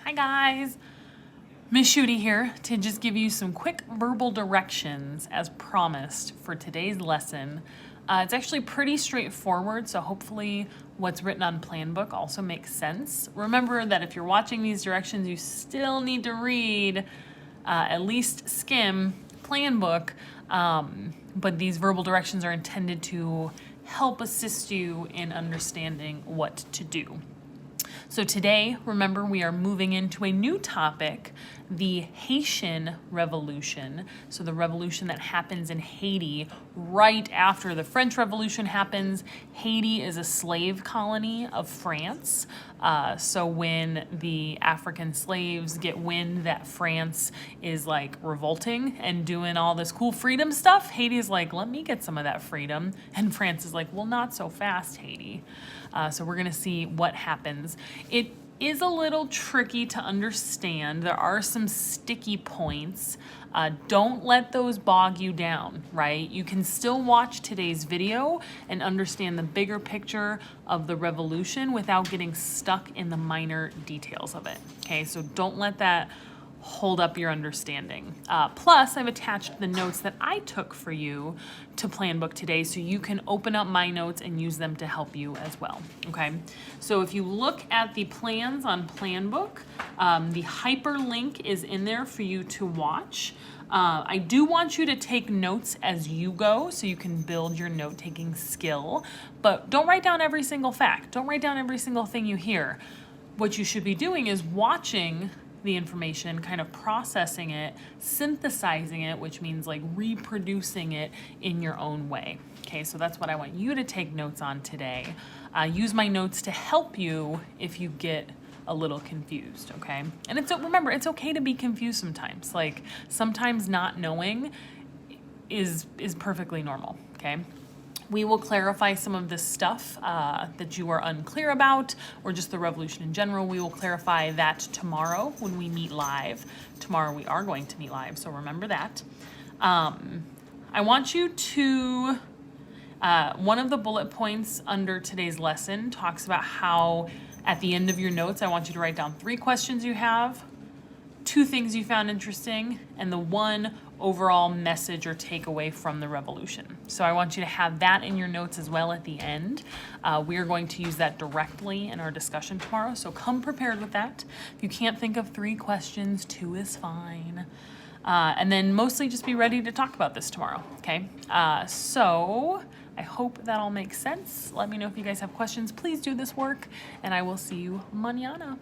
Hi guys, Miss Shooty here to just give you some quick verbal directions as promised for today's lesson. It's actually pretty straightforward, so hopefully what's written on Plan Book also makes sense. Remember that if you're watching these directions, you still need to read, at least skim Plan Book, but these verbal directions are intended to help assist you in understanding what to do. So today, remember, we are moving into a new topic, the Haitian Revolution. So the revolution that happens in Haiti right after the French Revolution happens. Haiti is a slave colony of France. So when the African slaves get wind that France is like revolting and doing all this cool freedom stuff, Haiti is like, let me get some of that freedom. And France is like, well, not so fast, Haiti. So we're gonna see what happens. It is a little tricky to understand. There are some sticky points. Don't let those bog you down, right? You can still watch today's video and understand the bigger picture of the revolution without getting stuck in the minor details of it, okay? So don't let that hold up your understanding. Plus, I've attached the notes that I took for you to Plan Book today so you can open up my notes and use them to help you as well, okay? So if you look at the plans on Plan Book, the hyperlink is in there for you to watch. I do want you to take notes as you go so you can build your note-taking skill, but don't write down every single fact. Don't write down every single thing you hear. What you should be doing is watching the information, kind of processing it, synthesizing it, which means like reproducing it in your own way. Okay, so that's what I want you to take notes on today. Use my notes to help you if you get a little confused, okay? And remember, it's okay to be confused sometimes. Like sometimes not knowing is perfectly normal, okay? We will clarify some of this stuff that you are unclear about, or just the revolution in general. We will clarify that tomorrow when we meet live. Tomorrow we are going to meet live, so remember that. I want you to, one of the bullet points under today's lesson talks about how at the end of your notes, I want you to write down 3 questions you have, 2 things you found interesting, and the 1 overall message or takeaway from the revolution. So I want you to have that in your notes as well at the end. We are going to use that directly in our discussion tomorrow, so come prepared with that. If you can't think of 3 questions, 2 is fine. And then mostly just be ready to talk about this tomorrow, okay? So I hope that all makes sense. Let me know if you guys have questions. Please do this work, and I will see you mañana.